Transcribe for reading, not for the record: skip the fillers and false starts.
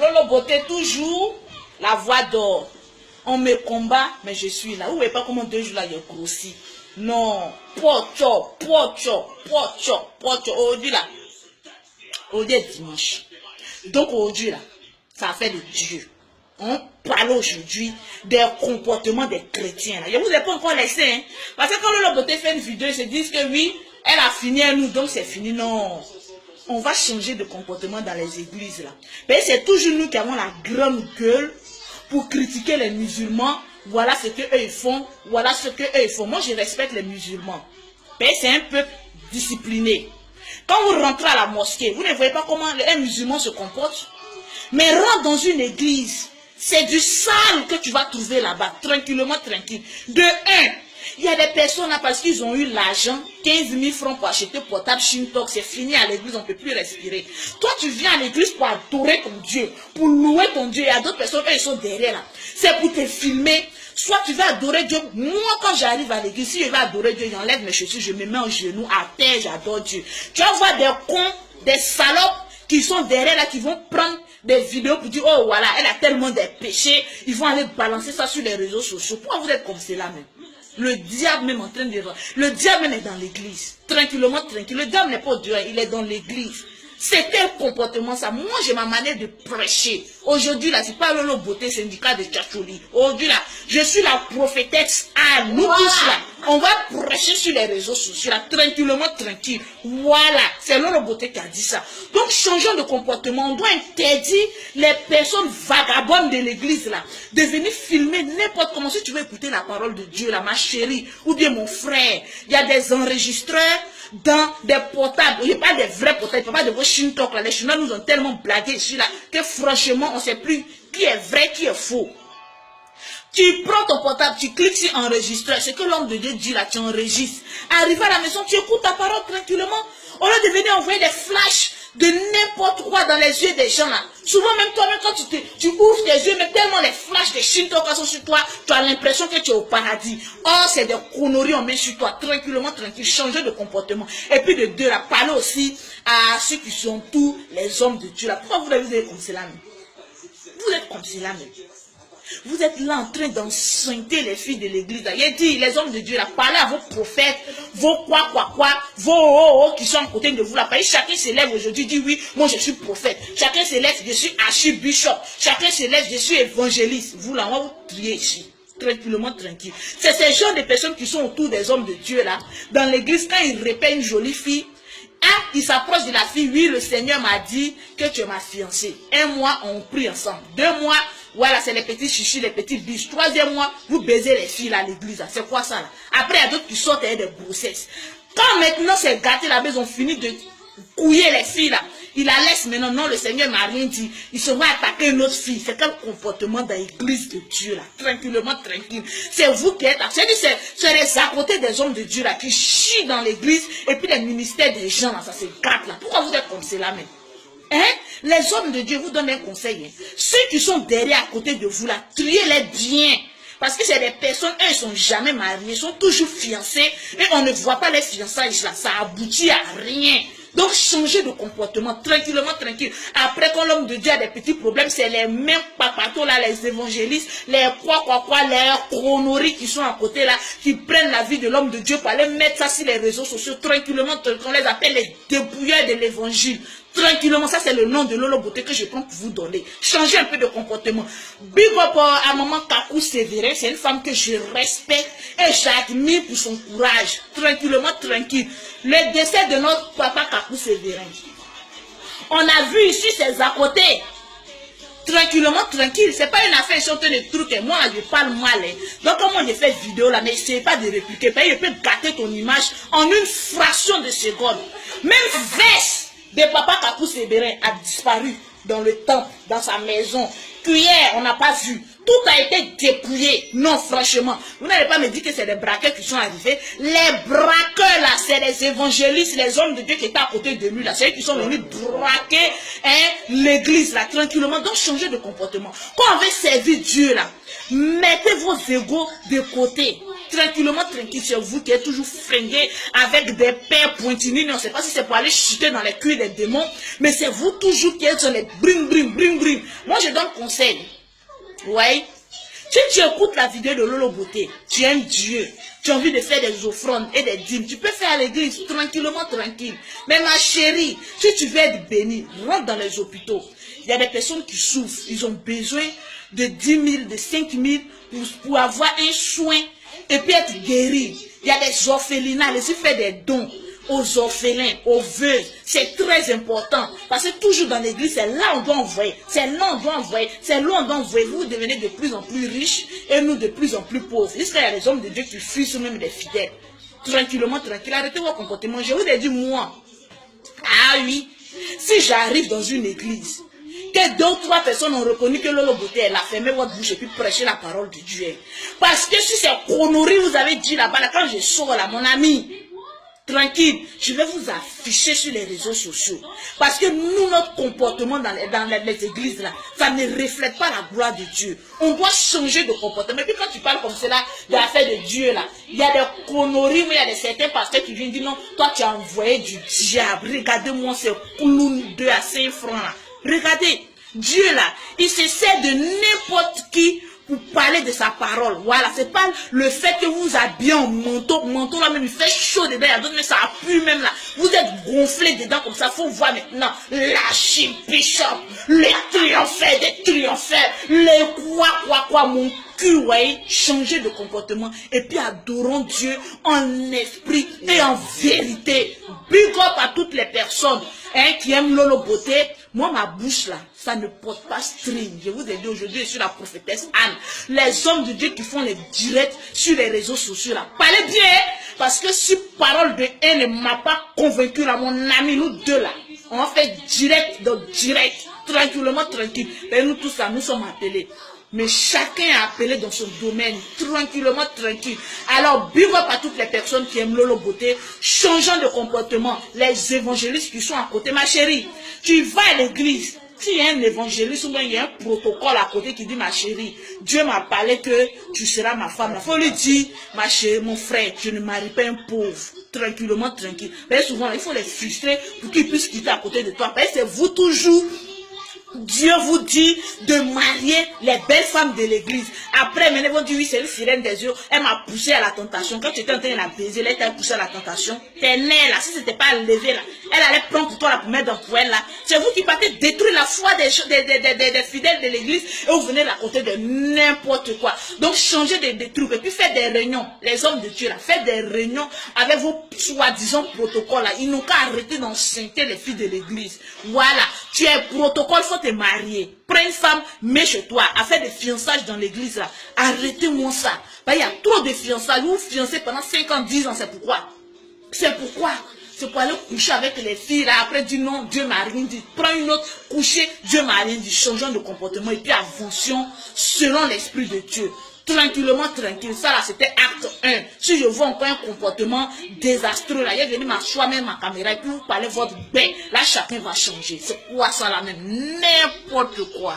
Lolo Beauté, toujours la voix d'or. On me combat, mais je suis là. Vous ne voyez pas comment 2 jours là, il a grossi. Non. Pocho. Aujourd'hui là. Aujourd'hui est dimanche. Donc aujourd'hui là, ça a fait de Dieu. On parle aujourd'hui des comportements des chrétiens. Là. Je ne vous ai pas encore laissé. Hein? Parce que quand Lolo Beauté fait une vidéo, ils se disent que oui, elle a fini à nous, donc c'est fini. Non. On va changer de comportement dans les églises là. Mais c'est toujours nous qui avons la grande gueule pour critiquer les musulmans. Voilà ce que eux ils font. Voilà ce que eux ils font. Moi je respecte les musulmans. Mais c'est un peuple discipliné. Quand vous rentrez à la mosquée, vous ne voyez pas comment un musulman se comporte. Mais rentre dans une église. C'est du sale que tu vas trouver là-bas. Tranquillement, tranquille. De un. Il y a des personnes là parce qu'ils ont eu l'argent, 15 000 francs pour acheter portable Shintok, c'est fini à l'église, on ne peut plus respirer. Toi, tu viens à l'église pour adorer ton Dieu, pour louer ton Dieu. Il y a d'autres personnes, eux, ils sont derrière là. C'est pour te filmer. Soit tu vas adorer Dieu. Moi, quand j'arrive à l'église, si je vais adorer Dieu, j'enlève mes chaussures, je me mets en genoux, à terre, j'adore Dieu. Tu vas voir des cons, des salopes qui sont derrière là, qui vont prendre des vidéos pour dire, oh voilà, elle a tellement de péchés, ils vont aller balancer ça sur les réseaux sociaux. Pourquoi vous êtes comme cela même? Le diable même en train de... Le diable même est dans l'église. Tranquillement, tranquille. Le diable n'est pas au Dieu, il est dans l'église. C'est quel comportement ça? Moi, j'ai ma manière de prêcher. Aujourd'hui, là, c'est pas Lolo Beauté, syndicat de Tchatchouli. Aujourd'hui, là, je suis la prophétesse. Ah, nous tous, là, on va prêcher sur les réseaux sociaux, là, tranquillement, tranquille. Voilà, c'est Lolo Beauté qui a dit ça. Donc, changeons de comportement. On doit interdire les personnes vagabondes de l'église, là, de venir filmer n'importe comment. Si tu veux écouter la parole de Dieu, là, ma chérie, ou bien mon frère, il y a des enregistreurs dans des portables. Il n'y a pas des vrais portables, il n'y a pas de vos Shintok, là. Les Chinois nous ont tellement blagué ici, là, que franchement, on ne sait plus qui est vrai, qui est faux. Tu prends ton portable, tu cliques sur enregistrer. C'est que l'homme de Dieu dit là, tu enregistres. Arrivé à la maison, tu écoutes ta parole tranquillement. Au lieu de venir envoyer des flashs de n'importe quoi dans les yeux des gens là. Souvent même toi-même quand tu ouvres tes yeux, mais tellement les flashs de Shintok sont sur toi, tu as l'impression que tu es au paradis. Or c'est des conneries on met sur toi, tranquillement, tranquille, changer de comportement. Et puis de deux, là, parler aussi à ceux qui sont tous les hommes de Dieu là. Pourquoi vous êtes comme cela même? Vous êtes comme cela même. Vous êtes là en train d'enceinte les filles de l'église. Il a dit, les hommes de Dieu, là, parlez à vos prophètes, vos vos qui sont à côté de vous là. Chacun se lève aujourd'hui, dit oui, moi je suis prophète. Chacun se lève, je suis archibishop. Chacun se lève, je suis évangéliste. Vous là, on va vous trier ici. Tranquillement, tranquille. C'est ces genres de personnes qui sont autour des hommes de Dieu là. Dans l'église, quand ils répètent une jolie fille, il s'approche de la fille, oui, le Seigneur m'a dit que tu es ma fiancée. 1 mois, on prie ensemble. 2 mois, voilà, c'est les petits chichis, les petits biches. 3e mois, vous baisez les filles là à l'église. C'est quoi ça là? Après, il y a d'autres qui sortent avec des grossesses. Quand maintenant c'est gâté là-bas, ils ont fini de couiller les filles là. Il la laisse maintenant. Non, le Seigneur m'a rien dit. Ils se vont attaquer une autre fille. C'est quel comportement dans l'église de Dieu là? Tranquillement, tranquille. C'est vous qui êtes là. C'est les à côté des hommes de Dieu là qui chient dans l'église et puis les ministères des gens là, ça se gâte là. Pourquoi vous êtes comme cela même? Hein? Les hommes de Dieu vous donnent un conseil. Hein? Ceux qui sont derrière à côté de vous là, triez-les bien. Parce que c'est des personnes, eux, ils ne sont jamais mariés, ils sont toujours fiancés. Et on ne voit pas les fiançailles là, ça aboutit à rien. Donc, changez de comportement, tranquillement, tranquille. Après, quand l'homme de Dieu a des petits problèmes, c'est les mêmes papatos là, les évangélistes, les les chronories qui sont à côté là, qui prennent la vie de l'homme de Dieu pour aller mettre ça sur les réseaux sociaux, tranquillement, tranquillement. On les appelle les débrouilleurs de l'évangile. Tranquillement, ça c'est le nom de Lolo Beauté que je prends pour vous donner. Changez un peu de comportement. Big up à maman Kakou Sévérin, c'est une femme que je respecte et j'admire pour son courage. Tranquillement, tranquille. Le décès de notre papa Kakou Sévérin. On a vu ici ses à côté. Tranquillement, tranquille. C'est pas une affaire, ils sont des trucs et moi je parle mal. Hein. Donc comment je fais vidéo là, mais c'est pas de répliquer. Je peux gâter ton image en une fraction de seconde. Même veste de papa Kakou Sévérin a disparu dans le temple, dans sa maison. Cuillère, on n'a pas vu. Tout a été dépouillé. Non, franchement. Vous n'allez pas me dire que c'est des braqueurs qui sont arrivés. Les braqueurs, là, c'est les évangélistes, les hommes de Dieu qui étaient à côté de lui, là. C'est eux qui sont venus braquer l'église, là, tranquillement. Donc, changez de comportement. Quand on veut servir Dieu, là, mettez vos égos de côté. Tranquillement, tranquille, c'est vous qui êtes toujours fringué avec des pères pointinus. On ne sait pas si c'est pour aller chuter dans les culs des démons, mais c'est vous toujours qui êtes sur les bring. Moi, je donne conseil. Ouais. Si tu écoutes la vidéo de Lolo Beauté, tu aimes Dieu, tu as envie de faire des offrandes et des dîmes, tu peux faire à l'église tranquillement, tranquille. Mais ma chérie, si tu veux être bénie, rentre dans les hôpitaux. Il y a des personnes qui souffrent, ils ont besoin de 10 000, de 5 000 pour avoir un soin et puis être guéri. Il y a des orphelinats, laissez faire des dons aux orphelins, aux veuves. C'est très important. Parce que toujours dans l'église, c'est là où on doit envoyer. C'est là où on doit envoyer. C'est là où on doit envoyer. Vous devenez de plus en plus riches et nous de plus en plus pauvres. Jusqu'à il y a des hommes de Dieu qui fuient sur même des fidèles. Tranquillement, tranquille. Arrêtez votre comportement. Je vous ai dit, moi. Ah oui. Si j'arrive dans une église, que 2 ou 3 personnes ont reconnu que Lolo Beauté, elle a fermé votre bouche et puis prêché la parole de Dieu. Parce que si c'est conneries, vous avez dit là-bas, là, quand je sors là, mon ami, tranquille, je vais vous afficher sur les réseaux sociaux. Parce que nous, notre comportement dans les églises là, ça ne reflète pas la gloire de Dieu. On doit changer de comportement. Et puis quand tu parles comme cela, de l'affaire de Dieu là, il y a des conneries, il y a des certains pasteurs qui viennent dire non, toi tu as envoyé du diable. Regardez-moi ces clowns 2 à 5 francs là. Regardez, Dieu là, il se sert de n'importe qui pour parler de sa parole. Voilà, c'est pas le fait que vous habillez en manteau là même, il fait chaud dedans, il y a d'autres, mais ça pue même là. Vous êtes gonflé dedans comme ça, faut voir maintenant l'archibishop, les triomphères des triomphères, les quoi, mon cul, ouais, changer de comportement et puis adorons Dieu en esprit et en vérité. Big up à toutes les personnes qui aiment Lolo Beauté. Moi, ma bouche là, ça ne porte pas string. Je vous ai dit aujourd'hui, je suis la prophétesse Anne. Les hommes de Dieu qui font les directs sur les réseaux sociaux là. Parlez bien, parce que si parole de haine ne m'a pas convaincu là, mon ami, nous deux là, on fait direct, donc direct, tranquillement, tranquille. Et nous tous là, nous sommes appelés. Mais chacun est appelé dans son domaine, tranquillement, tranquille. Alors, big up à toutes les personnes qui aiment Lolo Beauté, changeant de comportement. Les évangélistes qui sont à côté, ma chérie, tu vas à l'église. S'il y a un évangéliste ou bien il y a un protocole à côté qui dit, ma chérie, Dieu m'a parlé que tu seras ma femme. Il faut lui dire, ma chérie, mon frère, je ne marie pas un pauvre. Tranquillement, tranquille. Mais souvent, il faut les frustrer pour qu'ils puissent quitter à côté de toi. Parce que c'est vous toujours. Dieu vous dit de marier les belles femmes de l'église. Après, maintenant, ils vont dire, oui, c'est une sirène des yeux. Elle m'a poussé à la tentation. Quand tu étais en train de la baiser, elle t'a poussé à la tentation. T'es née là. Si c'était pas levé là, elle allait prendre pour toi la pommette dans le poêle là. C'est vous qui partez détruire la foi des fidèles de l'église et vous venez raconter de n'importe quoi. Donc, changez des trucs et puis faites des réunions. Les hommes de Dieu là, faites des réunions avec vos soi-disant protocoles là. Ils n'ont qu'à arrêter d'enceinter les filles de l'église. Voilà. Tu es protocole, faut te marier. Prends une femme, mets chez toi, à faire des fiançages dans l'église là. Arrêtez-moi ça. Il y a trop de fiançailles. Vous fiancez pendant 5 ans, 10 ans, c'est pourquoi? C'est pourquoi? C'est pour aller coucher avec les filles là. Après, dis non, Dieu m'a rien dit. Prends une autre, coucher, Dieu m'a rien dit. Changeons de comportement et puis avancions selon l'esprit de Dieu. Tranquillement, tranquille. Ça là, c'était acte 1. Si je vois encore un comportement désastreux là, il est venu m'asseoir même ma caméra et puis vous parlez votre bain. Là, chacun va changer. C'est quoi ça là même? N'importe quoi.